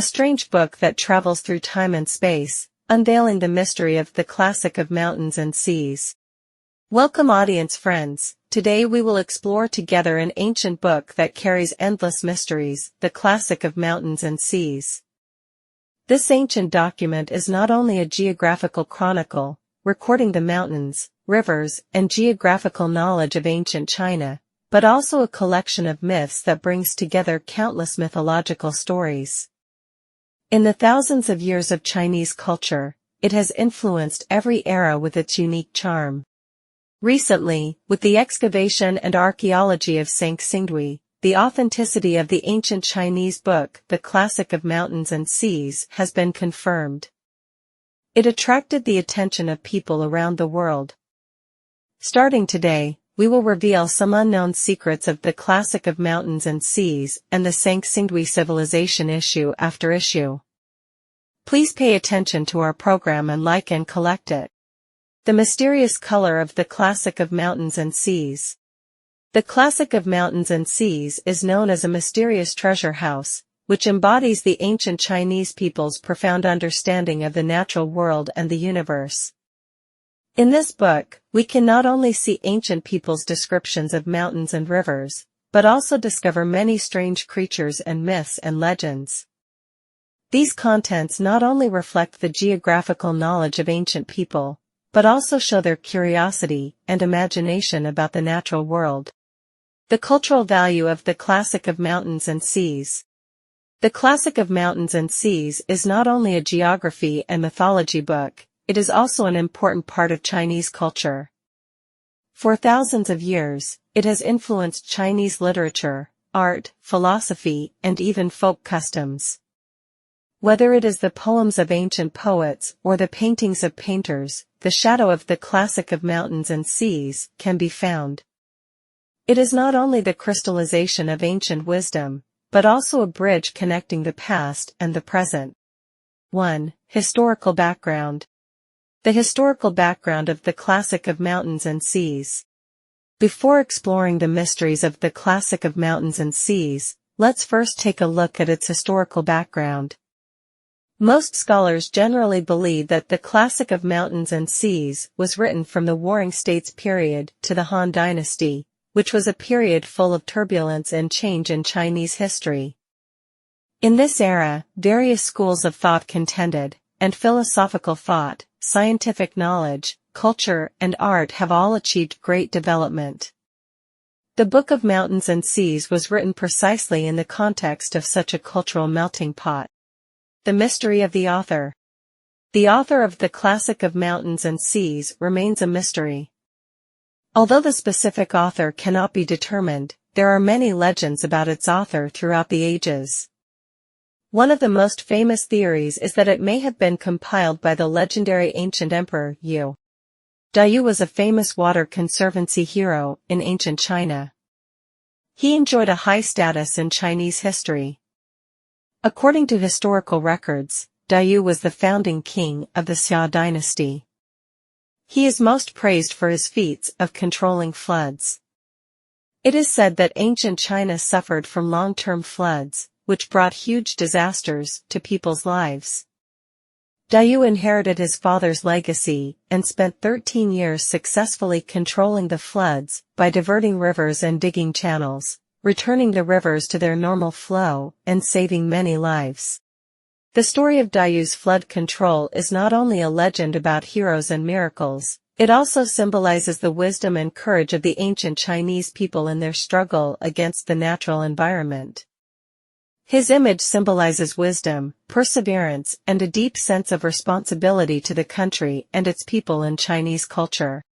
A strange book that travels through time and space, unveiling the mystery of the classic of mountains and seas. Welcome audience friends, today we will explore together an ancient book that carries endless mysteries, the classic of mountains and seas. This ancient document is not only a geographical chronicle, recording the mountains, rivers, and geographical knowledge of ancient China, but also a collection of myths that brings together countless mythological stories. In the thousands of years of Chinese culture, it has influenced every era with its unique charm. Recently, with the excavation and archaeology of Sanxingdui, the authenticity of the ancient Chinese book, the Classic of Mountains and Seas, has been confirmed. It attracted the attention of people around the world. Starting today, we will reveal some unknown secrets of the Classic of Mountains and Seas and the Sanxingdui civilization issue after issue. Please pay attention to our program and like and collect it. The mysterious color of the Classic of Mountains and Seas. The Classic of Mountains and Seas is known as a mysterious treasure house, which embodies the ancient Chinese people's profound understanding of the natural world and the universe. In this book, we can not only see ancient people's descriptions of mountains and rivers, but also discover many strange creatures and myths and legends. These contents not only reflect the geographical knowledge of ancient people, but also show their curiosity and imagination about the natural world. The cultural value of the Classic of Mountains and Seas. The Classic of Mountains and Seas is not only a geography and mythology book, it is also an important part of Chinese culture. For thousands of years, it has influenced Chinese literature, art, philosophy, and even folk customs. Whether it is the poems of ancient poets or the paintings of painters, the shadow of the Classic of Mountains and Seas can be found. It is not only the crystallization of ancient wisdom, but also a bridge connecting the past and the present. 1. Historical background. The historical background of the Classic of Mountains and Seas. Before exploring the mysteries of the Classic of Mountains and Seas, let's first take a look at its historical background. Most scholars generally believe that the Classic of Mountains and Seas was written from the Warring States period to the Han Dynasty, which was a period full of turbulence and change in Chinese history. In this era, various schools of thought contended, and philosophical thought, scientific knowledge, culture, and art have all achieved great development. The Book of Mountains and Seas was written precisely in the context of such a cultural melting pot. The mystery of the author. The author of the Classic of Mountains and Seas remains a mystery. Although the specific author cannot be determined, there are many legends about its author throughout the ages. One of the most famous theories is that it may have been compiled by the legendary ancient emperor Yu. Yu was a famous water conservancy hero in ancient China. He enjoyed a high status in Chinese history. According to historical records, Yu was the founding king of the Xia dynasty. He is most praised for his feats of controlling floods. It is said that ancient China suffered from long-term floods, which brought huge disasters to people's lives. Yu inherited his father's legacy and spent 13 years successfully controlling the floods by diverting rivers and digging channels, returning the rivers to their normal flow and saving many lives. The story of Yu's flood control is not only a legend about heroes and miracles, it also symbolizes the wisdom and courage of the ancient Chinese people in their struggle against the natural environment. His image symbolizes wisdom, perseverance, and a deep sense of responsibility to the country and its people in Chinese culture.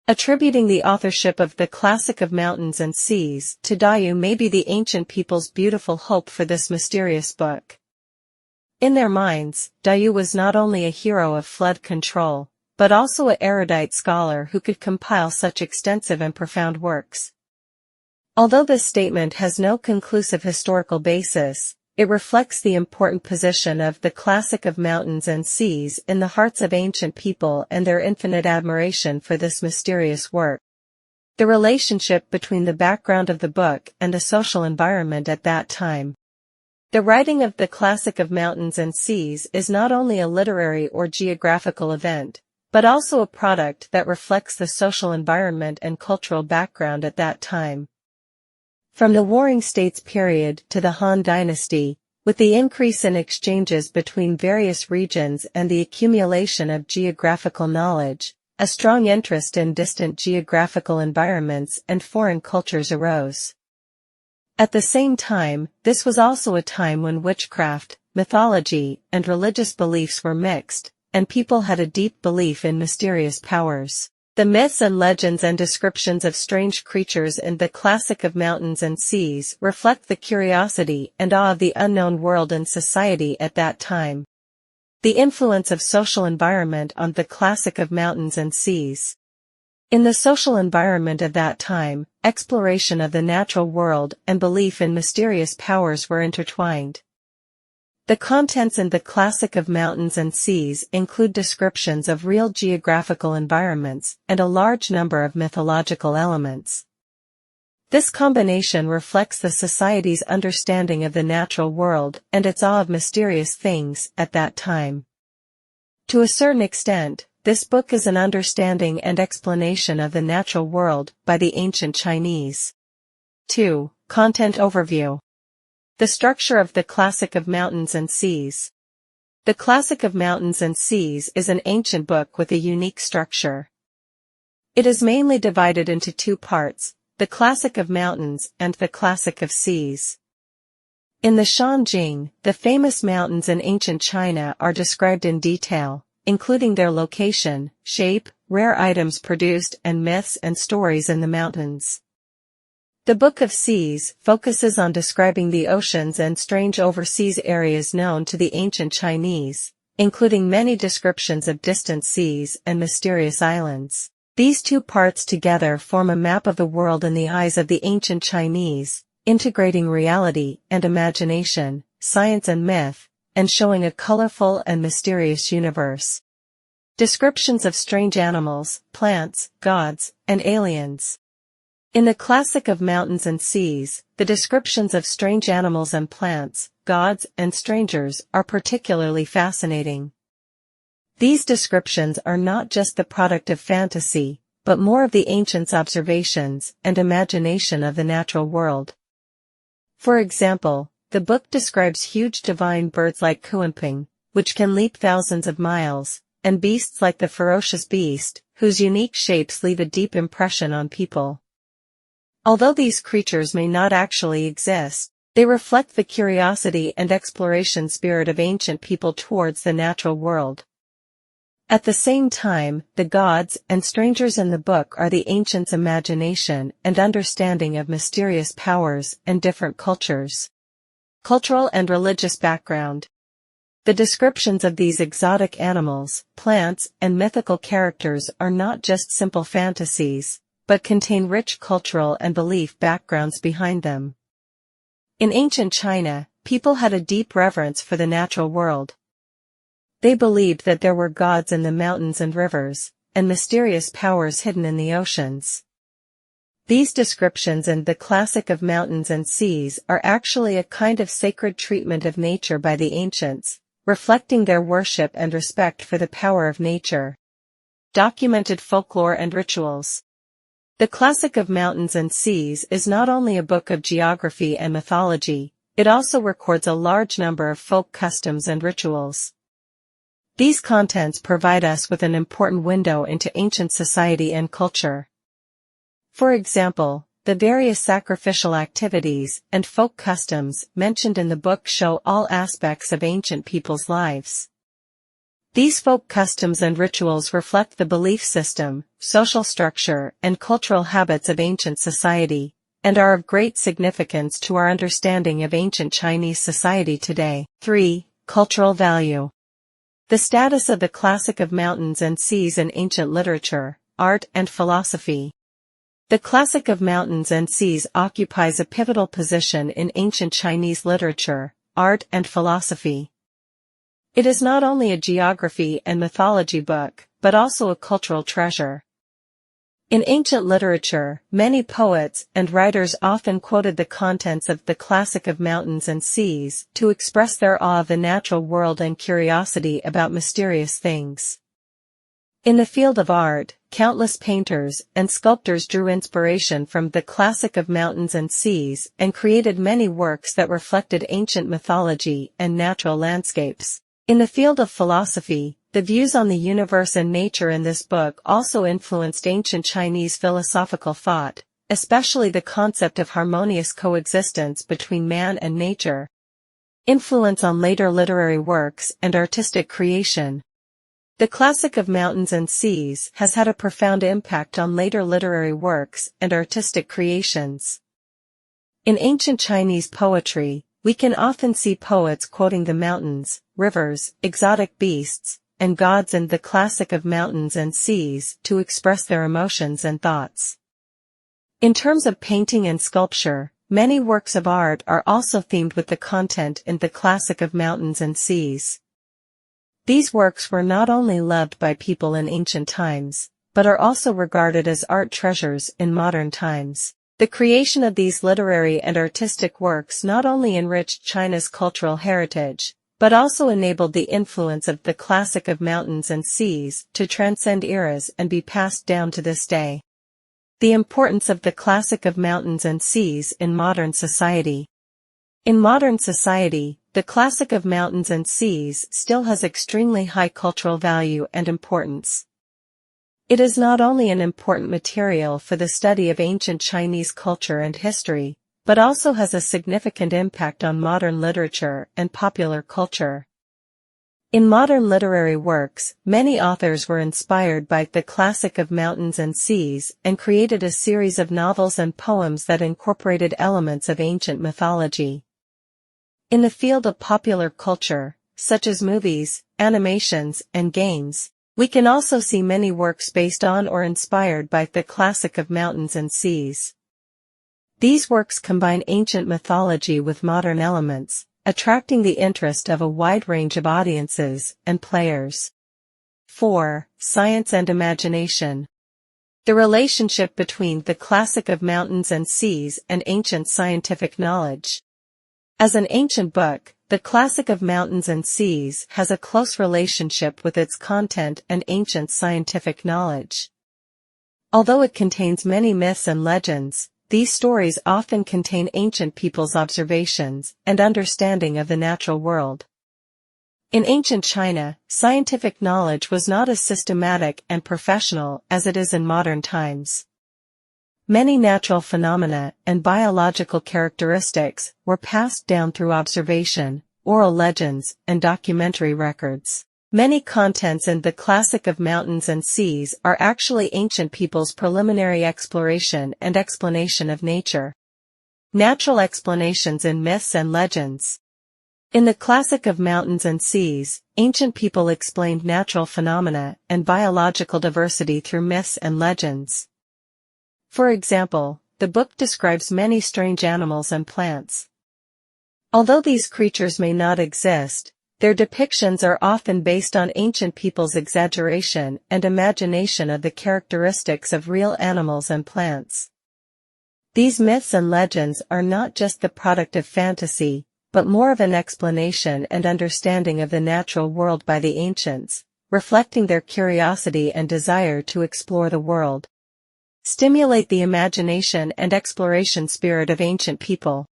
Attributing the authorship of the Classic of Mountains and Seas to Yu may be the ancient people's beautiful hope for this mysterious book. In their minds, Yu was not only a hero of flood control, but also an erudite scholar who could compile such extensive and profound works. Although this statement has no conclusive historical basis, it reflects the important position of the Classic of Mountains and Seas in the hearts of ancient people and their infinite admiration for this mysterious work. The relationship between the background of the book and the social environment at that time. The writing of the Classic of Mountains and Seas is not only a literary or geographical event, but also a product that reflects the social environment and cultural background at that time. From the Warring States period to the Han Dynasty, with the increase in exchanges between various regions and the accumulation of geographical knowledge, a strong interest in distant geographical environments and foreign cultures arose. At the same time, this was also a time when witchcraft, mythology, and religious beliefs were mixed, and people had a deep belief in mysterious powers. The myths and legends and descriptions of strange creatures in the Classic of Mountains and Seas reflect the curiosity and awe of the unknown world and society at that time. The influence of social environment on the Classic of Mountains and Seas. In the social environment of that time, exploration of the natural world and belief in mysterious powers were intertwined. The contents in the Classic of Mountains and Seas include descriptions of real geographical environments and a large number of mythological elements. This combination reflects the society's understanding of the natural world and its awe of mysterious things at that time. To a certain extent, this book is an understanding and explanation of the natural world by the ancient Chinese. 2. Content Overview. The structure of the Classic of Mountains and Seas. The Classic of Mountains and Seas is an ancient book with a unique structure. It is mainly divided into two parts, the Classic of Mountains and the Classic of Seas. In the Shan Hai Jing, the famous mountains in ancient China are described in detail, including their location, shape, rare items produced, and myths and stories in the mountains. The Book of Seas focuses on describing the oceans and strange overseas areas known to the ancient Chinese, including many descriptions of distant seas and mysterious islands. These two parts together form a map of the world in the eyes of the ancient Chinese, integrating reality and imagination, science and myth, and showing a colorful and mysterious universe. Descriptions of strange animals, plants, gods, and aliens. In the Classic of Mountains and Seas, the descriptions of strange animals and plants, gods, and strangers are particularly fascinating. These descriptions are not just the product of fantasy, but more of the ancients' observations and imagination of the natural world. For example, the book describes huge divine birds like Kuanping, which can leap thousands of miles, and beasts like the ferocious beast, whose unique shapes leave a deep impression on people. Although these creatures may not actually exist, they reflect the curiosity and exploration spirit of ancient people towards the natural world. At the same time, the gods and strangers in the book are the ancients' imagination and understanding of mysterious powers and different cultures. Cultural and religious background. The descriptions of these exotic animals, plants, and mythical characters are not just simple fantasies, but contain rich cultural and belief backgrounds behind them. In ancient China, people had a deep reverence for the natural world. They believed that there were gods in the mountains and rivers, and mysterious powers hidden in the oceans. These descriptions in the Classic of Mountains and Seas are actually a kind of sacred treatment of nature by the ancients, reflecting their worship and respect for the power of nature. Documented folklore and rituals. The Classic of Mountains and Seas is not only a book of geography and mythology, it also records a large number of folk customs and rituals. These contents provide us with an important window into ancient society and culture. For example, the various sacrificial activities and folk customs mentioned in the book show all aspects of ancient people's lives. These folk customs and rituals reflect the belief system, social structure, and cultural habits of ancient society, and are of great significance to our understanding of ancient Chinese society today. 3. Cultural value. The status of the Classic of Mountains and Seas in ancient literature, art, and philosophy. The Classic of Mountains and Seas occupies a pivotal position in ancient Chinese literature, art, and philosophy. It is not only a geography and mythology book, but also a cultural treasure. In ancient literature, many poets and writers often quoted the contents of the classic of mountains and seas to express their awe of the natural world and curiosity about mysterious things. In the field of art, countless painters and sculptors drew inspiration from the classic of mountains and seas and created many works that reflected ancient mythology and natural landscapes. In the field of philosophy, the views on the universe and nature in this book also influenced ancient Chinese philosophical thought, especially the concept of harmonious coexistence between man and nature. Influence on later literary works and artistic creation. The classic of mountains and seas has had a profound impact on later literary works and artistic creations. In ancient Chinese poetry, we can often see poets quoting the mountains, rivers, exotic beasts, and gods in the classic of mountains and seas to express their emotions and thoughts. In terms of painting and sculpture, many works of art are also themed with the content in the classic of mountains and seas. These works were not only loved by people in ancient times, but are also regarded as art treasures in modern times. The creation of these literary and artistic works not only enriched China's cultural heritage, but also enabled the influence of the classic of mountains and seas to transcend eras and be passed down to this day. The importance of the classic of mountains and seas in modern society. In modern society, the classic of mountains and seas still has extremely high cultural value and importance. It is not only an important material for the study of ancient Chinese culture and history, but also has a significant impact on modern literature and popular culture. In modern literary works, many authors were inspired by the classic of mountains and seas and created a series of novels and poems that incorporated elements of ancient mythology. In the field of popular culture, such as movies, animations, and games, we can also see many works based on or inspired by the classic of mountains and seas. These works combine ancient mythology with modern elements, attracting the interest of a wide range of audiences and players. 4. Science and imagination. The relationship between the classic of mountains and seas and ancient scientific knowledge. As an ancient book, the classic of mountains and seas has a close relationship with its content and ancient scientific knowledge. Although it contains many myths and legends, these stories often contain ancient people's observations and understanding of the natural world. In ancient China, scientific knowledge was not as systematic and professional as it is in modern times. Many natural phenomena and biological characteristics were passed down through observation, oral legends, and documentary records. Many contents in the classic of mountains and seas are actually ancient people's preliminary exploration and explanation of nature. Natural explanations in myths and legends. In the classic of mountains and seas, ancient people explained natural phenomena and biological diversity through myths and legends. For example, the book describes many strange animals and plants. Although these creatures may not exist, their depictions are often based on ancient people's exaggeration and imagination of the characteristics of real animals and plants. These myths and legends are not just the product of fantasy, but more of an explanation and understanding of the natural world by the ancients, reflecting their curiosity and desire to explore the world. Stimulate the imagination and exploration spirit of ancient people.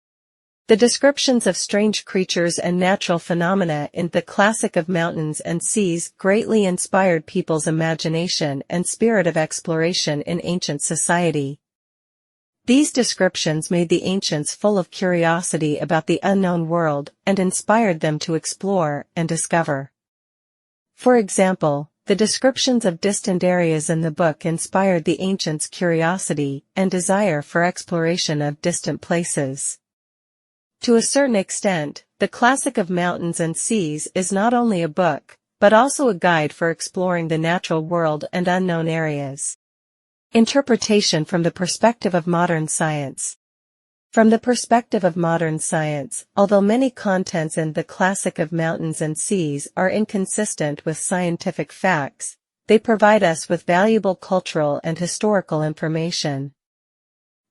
The descriptions of strange creatures and natural phenomena in the classic of mountains and seas greatly inspired people's imagination and spirit of exploration in ancient society. These descriptions made the ancients full of curiosity about the unknown world and inspired them to explore and discover. For example, the descriptions of distant areas in the book inspired the ancients' curiosity and desire for exploration of distant places. To a certain extent, the classic of mountains and seas is not only a book, but also a guide for exploring the natural world and unknown areas. Interpretation from the perspective of modern science. From the perspective of modern science, although many contents in the classic of mountains and seas are inconsistent with scientific facts, they provide us with valuable cultural and historical information.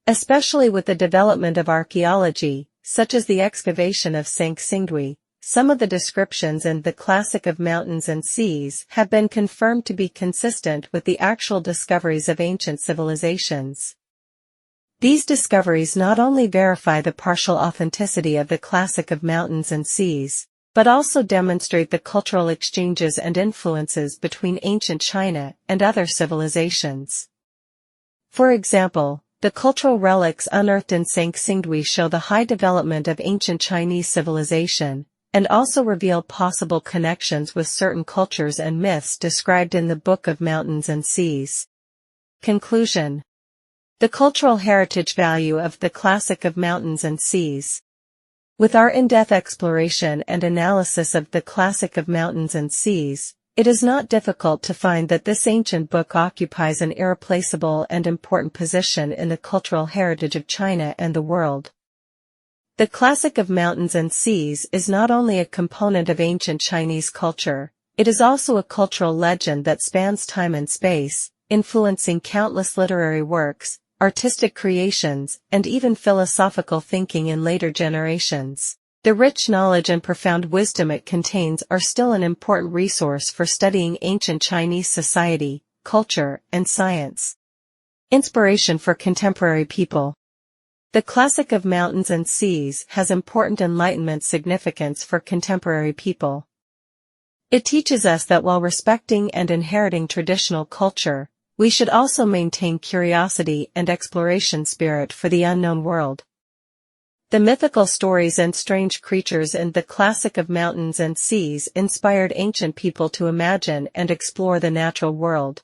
Especially with the development of archaeology, such as the excavation of Sanxingdui, some of the descriptions in the Classic of Mountains and Seas have been confirmed to be consistent with the actual discoveries of ancient civilizations. These discoveries not only verify the partial authenticity of the Classic of Mountains and Seas, but also demonstrate the cultural exchanges and influences between ancient China and other civilizations. For example, the cultural relics unearthed in Sanxingdui show the high development of ancient Chinese civilization, and also reveal possible connections with certain cultures and myths described in the Book of Mountains and Seas. Conclusion. The cultural heritage value of the Classic of Mountains and Seas. With our in-depth exploration and analysis of the Classic of Mountains and Seas, it is not difficult to find that this ancient book occupies an irreplaceable and important position in the cultural heritage of China and the world. The Classic of Mountains and Seas is not only a component of ancient Chinese culture, it is also a cultural legend that spans time and space, influencing countless literary works, artistic creations, and even philosophical thinking in later generations. The rich knowledge and profound wisdom it contains are still an important resource for studying ancient Chinese society, culture, and science. Inspiration for contemporary people. The Classic of Mountains and Seas has important Enlightenment significance for contemporary people. It teaches us that while respecting and inheriting traditional culture, we should also maintain curiosity and exploration spirit for the unknown world. The mythical stories and strange creatures in the Classic of Mountains and Seas inspired ancient people to imagine and explore the natural world.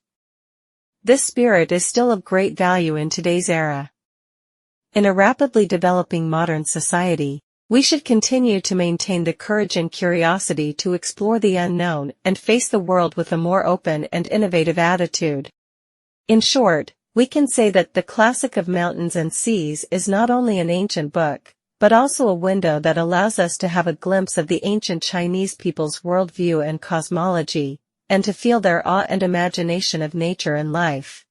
This spirit is still of great value in today's era. In a rapidly developing modern society, we should continue to maintain the courage and curiosity to explore the unknown and face the world with a more open and innovative attitude. In short, we can say that the Classic of Mountains and Seas is not only an ancient book, but also a window that allows us to have a glimpse of the ancient Chinese people's worldview and cosmology, and to feel their awe and imagination of nature and life.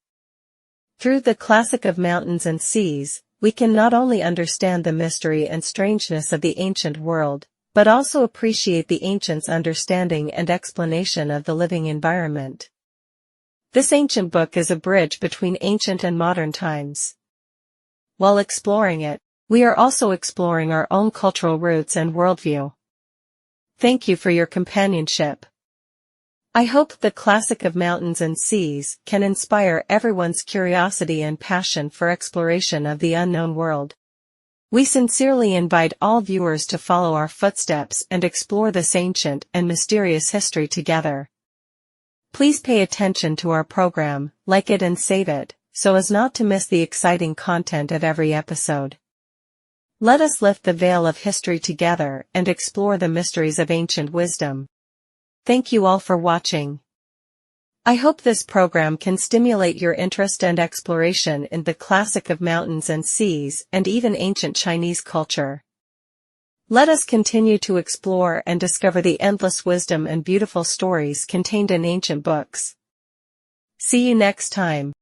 Through the Classic of Mountains and Seas, we can not only understand the mystery and strangeness of the ancient world, but also appreciate the ancients' understanding and explanation of the living environment. This ancient book is a bridge between ancient and modern times. While exploring it, we are also exploring our own cultural roots and worldview. Thank you for your companionship. I hope the Classic of Mountains and Seas can inspire everyone's curiosity and passion for exploration of the unknown world. We sincerely invite all viewers to follow our footsteps and explore this ancient and mysterious history together. Please pay attention to our program, like it and save it, so as not to miss the exciting content of every episode. Let us lift the veil of history together and explore the mysteries of ancient wisdom. Thank you all for watching. I hope this program can stimulate your interest and exploration in the Classic of Mountains and Seas and even ancient Chinese culture. Let us continue to explore and discover the endless wisdom and beautiful stories contained in ancient books. See you next time.